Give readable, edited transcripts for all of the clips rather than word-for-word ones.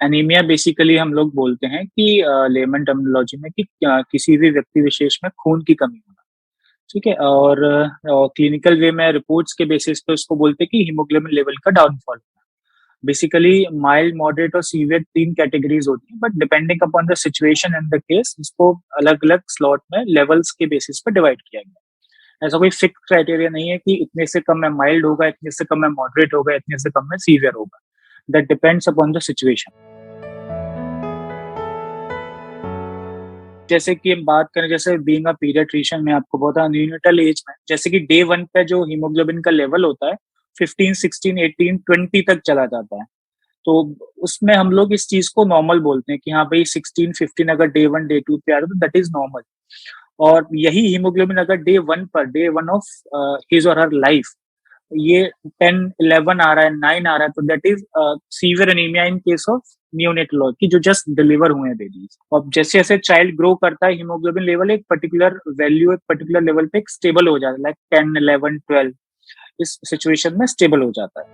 Anaemia basically हम लोग बोलते हैं कि लेमन टर्मिनोलॉजी में कि किसी भी व्यक्ति विशेष में खून की कमी होना, ठीक है? और क्लिनिकल वे में रिपोर्ट्स के बेसिस पे उसको बोलते हैं कि हीमोग्लोबिन लेवल का डाउनफॉल होना। बेसिकली माइल्ड, मॉडरेट और सीवियर 3 कैटेगरीज़ होती हैं, but depending upon the situation and the case इसको अलग-अलग स्लॉट में लेवल्स के बेसिस पे डिवाइड किया गया है। ऐसा कोई फिक्स क्राइटेरिया नहीं है कि इतने से कम में माइल्ड होगा, इतने से कम में मॉडरेट होगा, इतने से कम में सीवियर होगा। That depends upon the situation. जैसे कि हम बात करें, जैसे बीइंग अ पीडियाट्रिशियन मैं आपको बता न्यूनेटल एज में जैसे कि डे 1 पे जो हीमोग्लोबिन का लेवल होता है 15, 16, 18, 20 तक चला जाता है। तो उसमें हम लोग इस चीज़ को नॉर्मल बोलते हैं कि हाँ भाई 16, 15 अगर डे 1, डे 2 पे आ रहा है तो दैट इज़ नॉर्मल। और यही हीमोग्लोबिन अगर डे 1 ऑफ हिज और हर लाइफ ये 10, 11 आ रहा है, 9 आ रहा है, तो that is severe anaemia in case of neonatology की जो जस्ट डिलीवर हुए हैं बेबीज। और जैसे जैसे चाइल्ड ग्रो करता है हीमोग्लोबिन लेवल एक पर्टिकुलर वैल्यू, एक पर्टिकुलर लेवल पे स्टेबल हो जाता है, लाइक 10, 11, 12 इस सिचुएशन में स्टेबल हो जाता है।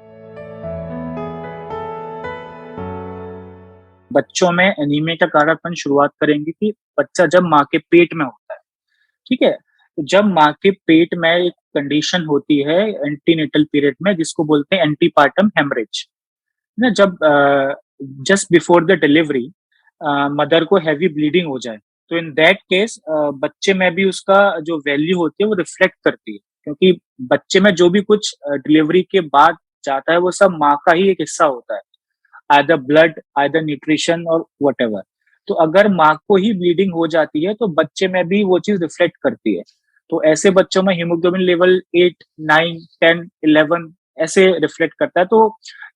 बच्चों में एनीमिया का कारण अपन शुरुआत करेंगे कि बच्चा जब माँ के पेट में होता है, ठीक है? तो जब माँ के पेट में एक कंडीशन होती है एंटीनेटल पीरियड में जिसको बोलते हैं एंटीपार्टम हेमरेज, ना जब just before the delivery mother को हैवी ब्लीडिंग हो जाए, तो इन दैट केस बच्चे में भी उसका जो वैल्यू होती है वो रिफ्लेक्ट करती है, क्योंकि बच्चे में जो भी कुछ डिलीवरी के बाद जाता है वो सब माँ का ही एक हिस्सा होता है, आइदर ब्लड, आइदर न्यूट्रिशन और व्हाटएवर। तो अगर माँ को ही ब्लीडिंग हो जाती है तो बच्चे में भी वो चीज रिफ्लेक्ट करती है। तो ऐसे बच्चों में हीमोग्लोबिन लेवल 8, 9, 10, 11 ऐसे रिफ्लेक्ट करता है। तो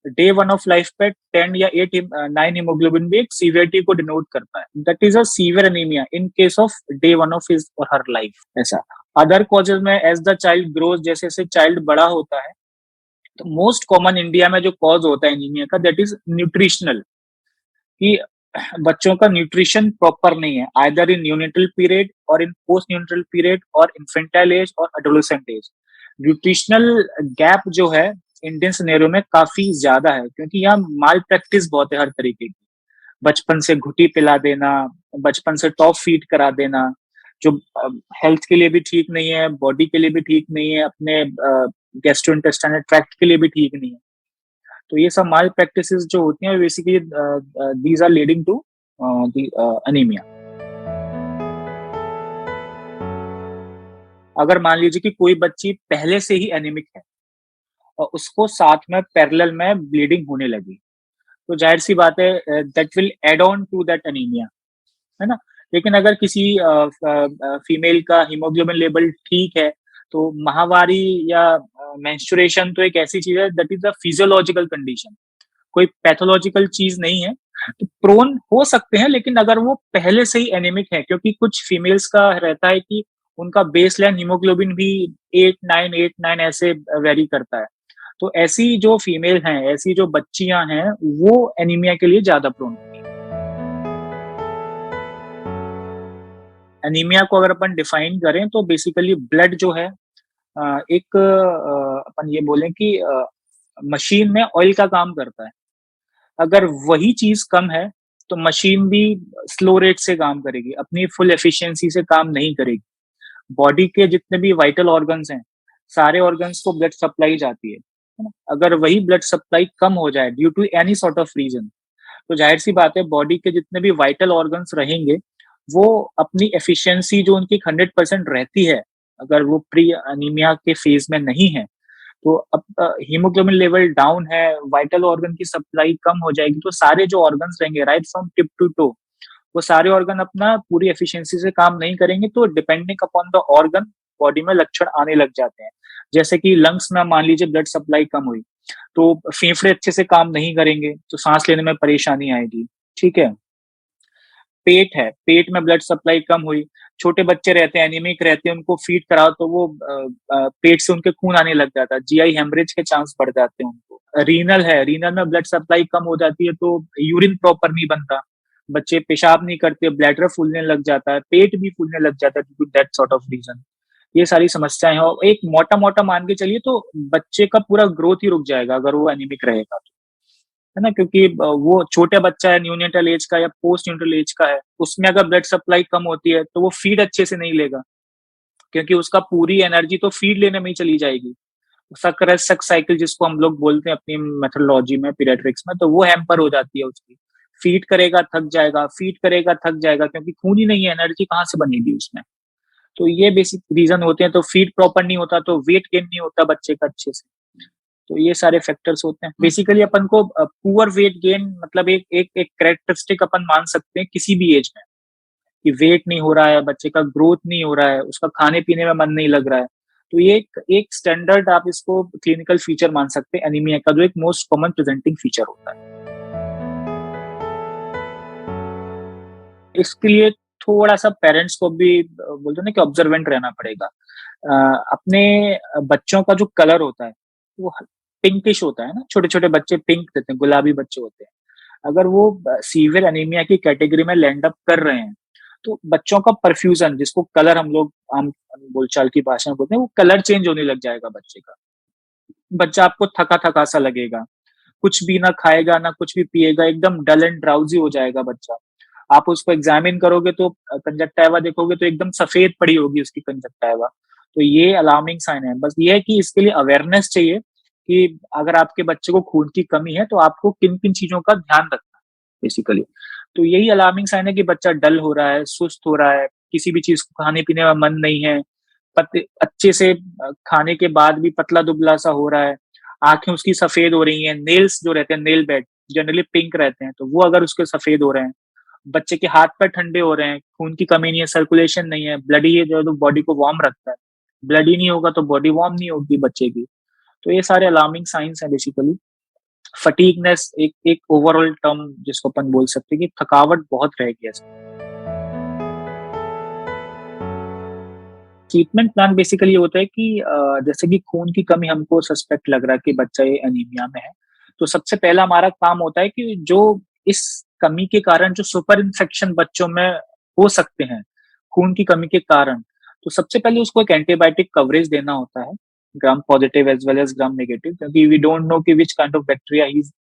डे 1 ऑफ लाइफ पे 10 या 8, 9 हीमोग्लोबिन भी एक सीवियरिटी को डिनोट करता है। That is a severe anaemia in case of day 1 of his और हर लाइफ। ऐसा अदर कॉजेज में एज द चाइल्ड ग्रोज, जैसे जैसे चाइल्ड बड़ा होता है, तो मोस्ट कॉमन इंडिया में जो कॉज होता है एनीमिया का दैट इज न्यूट्रिशनल, कि बच्चों का न्यूट्रिशन प्रॉपर नहीं है, आइदर इन न्यूनेटल पीरियड और इन पोस्ट न्यूनेटल पीरियड और इन्फेंटाइल एज और एडोलेसेंट एज। न्यूट्रिशनल गैप जो है इंडियन सिनेरियो में काफी ज्यादा है, क्योंकि यहाँ माल प्रैक्टिस बहुत है हर तरीके की। बचपन से घुटी पिला देना, बचपन से टॉप फीड करा देना, जो हेल्थ के लिए भी ठीक नहीं है, बॉडी के लिए भी ठीक नहीं है, अपने गैस्ट्रोइंटेस्टाइनल ट्रैक्ट के लिए भी ठीक नहीं है। तो ये सब माल प्रैक्टिसेस जो होती हैं basically these are leading to anaemia. अगर मान लीजिए कि कोई बच्ची पहले से ही एनीमिक है और उसको साथ में पैरेलल में ब्लीडिंग होने लगी, तो जाहिर सी बात है that will add on to that anaemia, है ना? लेकिन अगर किसी फीमेल का हीमोग्लोबिन लेवल ठीक है, तो माहवारी या मेंस्ट्रुएशन तो एक ऐसी चीज है that is a physiological condition, कोई पैथोलॉजिकल चीज नहीं है। तो प्रोन हो सकते हैं, लेकिन अगर वो पहले से ही एनीमिक है, क्योंकि कुछ फीमेल्स का रहता है कि उनका बेसलाइन हीमोग्लोबिन भी 8, 9 ऐसे वेरी करता है। तो ऐसी जो फीमेल हैं, ऐसी जो बच्चियां हैं, वो एनीमिया के लिए ज्यादा प्रोन होती हैं। एनीमिया को अगर अपन डिफाइन करें तो बेसिकली ब्लड जो है एक अपन ये बोलें कि मशीन में ऑयल का काम करता है। अगर वही चीज कम है तो मशीन भी स्लो रेट से काम करेगी, अपनी फुल एफिशिएंसी से काम नहीं करेगी। बॉडी के जितने भी वाइटल ऑर्गन्स हैं, सारे ऑर्गन्स को ब्लड सप्लाई जाती है ना? अगर वही ब्लड सप्लाई कम हो जाए due to any sort of reason, तो जाहिर सी बात है बॉडी के जितने भी वाइटल ऑर्गन्स रहेंगे वो अपनी एफिशिएंसी जो उनकी 100% रहती है, अगर वो प्री अनीमिया के फेज में नहीं है, तो अब हीमोग्लोबिन लेवल डाउन है, वाइटल ऑर्गन की सप्लाई कम हो जाएगी, तो सारे जो ऑर्गन्स रहेंगे right from tip to toe, वो सारे ऑर्गन अपना पूरी एफिशिएंसी से काम नहीं करेंगे। तो depending upon the organ body में लक्षण आने लग जाते हैं। जैसे कि लंग्स में मान लीजिए ब्लड सप्लाई कम हुई, तो फेफड़े अच्छे से काम नहीं करेंगे, तो सांस लेने में परेशानी आएगी, ठीक है? पेट है, पेट में ब्लड सप्लाई कम हुई, छोटे बच्चे रहते हैं, एनीमिक रहते हैं, उनको फीड कराओ तो वो पेट से उनके खून आने लग जाता है, जीआई हेमरेज के चांस बढ़ जाते हैं उनको। रीनल है, रीनल में ब्लड सप्लाई कम हो जाती है तो यूरिन प्रॉपर नहीं बनता, बच्चे पेशाब नहीं करते, ब्लैडर फूलने लग जाता है, पेट भी फूलने लग जाता है due to that sort of reason. ये सारी समस्याएं हैं, और एक मोटा मोटा मान के चलिए तो बच्चे का पूरा ग्रोथ ही रुक जाएगा अगर वो एनीमिक रहेगा तो। है ना, क्योंकि वो छोटे बच्चा है, न्यूनेटल एज का या पोस्ट न्यूनेटल एज का है, उसमें अगर ब्लड सप्लाई कम होती है तो वो फीड अच्छे से नहीं लेगा, क्योंकि उसका पूरी एनर्जी तो फीड लेने में ही चली जाएगी। सक साइकिल जिसको हम लोग बोलते हैं अपनी मेथोडोलॉजी में, पीडियाट्रिक्स में, तो वो हैम्पर हो जाती है उसकी। फीड करेगा थक जाएगा, फीड करेगा थक जाएगा, क्योंकि खून ही नहीं है, एनर्जी कहाँ से बनेगी उसमें। तो ये बेसिक रीजन होते हैं। तो फीड प्रॉपर नहीं होता तो वेट गेन नहीं होता बच्चे का अच्छे से। तो ये सारे फैक्टर्स होते हैं बेसिकली। अपन को पुअर वेट गेन मतलब एक एक एक कैरेक्टरिस्टिक अपन मान सकते हैं किसी भी एज में, कि वेट नहीं हो रहा है, बच्चे का ग्रोथ नहीं हो रहा है, उसका खाने पीने में मन नहीं लग रहा है। तो ये एक स्टैंडर्ड आप इसको क्लिनिकल फीचर मान सकते हैं एनीमिया का, जो एक मोस्ट कॉमन प्रेजेंटिंग फीचर होता है। इसके लिए थोड़ा सा पेरेंट्स को भी बोलते हैं ना कि ऑब्जर्वेंट रहना पड़ेगा। अपने बच्चों का जो कलर होता है वो पिंकिश होता है ना, छोटे छोटे बच्चे पिंक देते हैं, गुलाबी बच्चे होते हैं। अगर वो सीवियर एनीमिया की कैटेगरी में लैंड अप कर रहे हैं, तो बच्चों का परफ्यूजन, जिसको कलर हम लोग आम बोलचाल की भाषा में बोलते हैं, वो कलर चेंज होने लग जाएगा बच्चे का। बच्चा आपको थका थका सा लगेगा, कुछ भी ना खाएगा ना कुछ भी पिएगा, एकदम डल एंड ड्राउजी हो जाएगा बच्चा। आप उसको एग्जामिन करोगे तो कंजक्टाइवा देखोगे तो एकदम सफेद पड़ी होगी उसकी कंजक्टाइवा। तो ये अलार्मिंग साइन है। बस ये है कि इसके लिए अवेयरनेस चाहिए कि अगर आपके बच्चे को खून की कमी है तो आपको किन किन चीजों का ध्यान रखना है बेसिकली। तो यही अलार्मिंग साइन है कि बच्चा डल हो रहा है, सुस्त हो रहा है, किसी भी चीज को खाने पीने में मन नहीं है, अच्छे से खाने के बाद भी पतला दुबला सा हो रहा है, आंखें उसकी सफेद हो रही हैं, नेल्स जो रहते हैं, नेल बेड जनरली पिंक रहते हैं, तो वो अगर उसके सफेद हो रहे हैं, बच्चे के हाथ पैर ठंडे हो रहे हैं, खून की कमी नहीं है, सर्कुलेशन नहीं है, ब्लड ही जो है तो बॉडी को वार्म रखता है, ब्लड ही नहीं होगा तो बॉडी वार्म नहीं होगी बच्चे की। तो ये सारे अलार्मिंग साइंस हैं बेसिकली। फटीगनेस एक एक ओवरऑल टर्म जिसको अपन बोल सकते हैं कि थकावट बहुत रहेगी ऐसे। ट्रीटमेंट प्लान बेसिकली होता है कि जैसे कि खून की कमी हमको सस्पेक्ट लग रहा है कि बच्चा ये एनीमिया में है, तो सबसे पहला हमारा काम होता है कि जो इस कमी के कारण जो सुपर इन्फेक्शन बच्चों में हो सकते हैं खून की कमी के कारण, तो सबसे पहले उसको एक एंटीबायोटिक कवरेज देना होता है, gram positive as well as gram negative, क्योंकि वी डोंट नो कि which kind of bacteria he is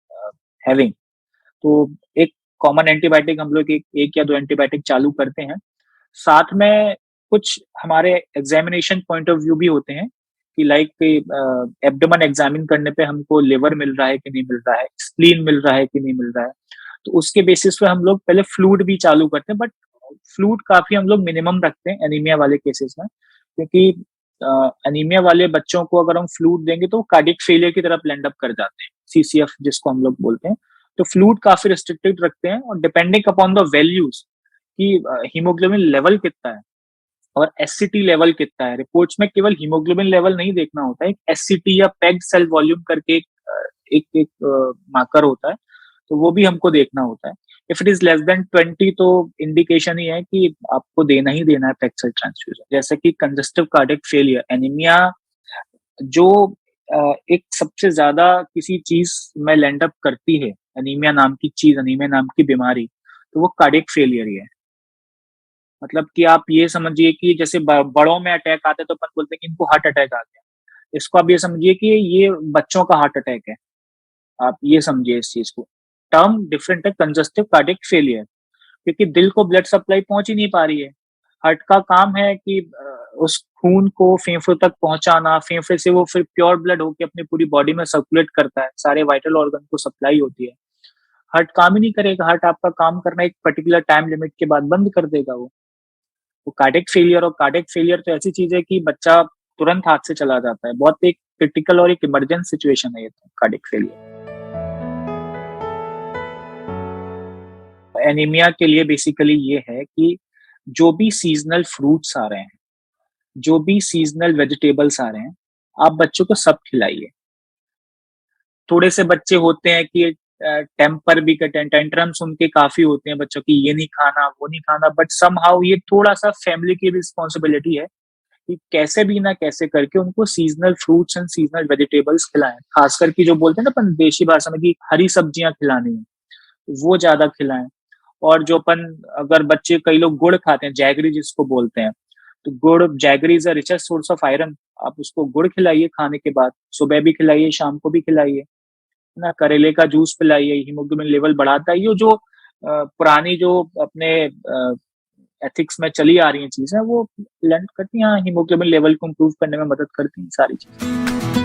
having. तो एक कॉमन एंटीबायोटिक हम लोग एक या दो एंटीबायोटिक चालू करते हैं। साथ में कुछ हमारे एग्जामिनेशन पॉइंट ऑफ व्यू भी होते हैं कि लाइक एब्डोमेन एग्जामिन करने पे हमको लिवर मिल रहा है कि नहीं मिल रहा है, स्प्लीन मिल रहा है कि नहीं मिल रहा है। तो उसके बेसिस पे हम लोग पहले फ्लूइड भी चालू करते हैं, बट फ्लूइड काफी हम लोग मिनिमम रखते हैं एनीमिया वाले केसेस में, क्योंकि एनीमिया वाले बच्चों को अगर हम फ्लूइड देंगे तो कार्डियक फेलियर की तरफ लैंड अप कर जाते हैं, सीसीएफ जिसको हम लोग बोलते हैं। तो फ्लूइड काफी रिस्ट्रिक्टेड रखते हैं, और डिपेंडिंग अपॉन द वैल्यूज कि हीमोग्लोबिन लेवल कितना है और एससीटी लेवल कितना है। रिपोर्ट्स में केवल हीमोग्लोबिन लेवल नहीं देखना होता है, एक एससीटी या पेग्ड सेल वॉल्यूम करके एक मार्कर होता है, तो वो भी हमको देखना होता है। If it is less than 20 तो इंडिकेशन ही है कि आपको देना ही देना है पेग सेल ट्रांसफ्यूजन। जैसे कि कंजस्टिव कार्डियक फेलियर, एनीमिया जो एक सबसे ज्यादा किसी चीज में लैंड अप करती है, एनीमिया नाम की चीज, एनीमिया नाम की बीमारी, तो वो कार्डियक फेलियर ही है। मतलब कि आप ये समझिए कि जैसे बड़ों में अटैक आते हैं तो अपन बोलते हैं कि इनको हार्ट अटैक आ गया, इसको आप ये समझिए कि ये बच्चों का हार्ट अटैक है। आप ये समझिए इस चीज को, टर्म डिफरेंट है कंजस्टिव कार्डियक फेलियर, क्योंकि दिल को ब्लड सप्लाई पहुंच ही नहीं पा रही है। हार्ट का काम है कि उस खून को फेफड़ों तक पहुंचाना, फेफड़े से वो फिर प्योर ब्लड होकर अपनी पूरी बॉडी में सर्कुलेट करता है, सारे वाइटल ऑर्गन को सप्लाई होती है। हार्ट काम ही नहीं करेगा, हार्ट आपका काम करना एक पर्टिकुलर टाइम लिमिट के बाद बंद कर देगा वो। तो कार्डियक फेलियर, और कार्डियक फेलियर तो ऐसी चीज है कि बच्चा तुरंत हाथ से चला जाता है, बहुत एक क्रिटिकल और एक इमरजेंट सिचुएशन है ये तो कार्डियक फेलियर। एनीमिया के लिए बेसिकली ये है कि जो भी सीजनल फ्रूट्स आ रहे हैं, जो भी सीजनल वेजिटेबल्स आ रहे हैं, आप बच्चों को सब खिलाइए। थोड़े से बच्चे होते हैं कि टेम्पर भी टेंट्रम्स उनके काफी होते हैं बच्चों की, ये नहीं खाना वो नहीं खाना, बट समहाउ ये थोड़ा सा फैमिली की रिस्पॉन्सिबिलिटी है कि कैसे भी ना कैसे करके उनको seasonal fruits and seasonal vegetables खिलाएं। खासकर की जो बोलते हैं ना अपन देशी भाषा में कि हरी सब्जियां खिलानी है, वो ज्यादा खिलाएं। और जो अपन, अगर बच्चे, कई लोग गुड़ खाते हैं, जैगरी जिसको बोलते हैं, तो गुड़, jaggery is a richest source of iron, आप उसको गुड़ खिलाइए खाने के बाद, सुबह भी खिलाइए शाम को भी खिलाइए। ना करेले का जूस पिलाइए, हीमोग्लोबिन लेवल बढ़ाता है। ये जो पुरानी जो अपने एथिक्स में चली आ रही हैं चीजें, वो लैंड करती हैं, हीमोग्लोबिन लेवल को इम्प्रूव करने में मदद करती हैं सारी चीजें।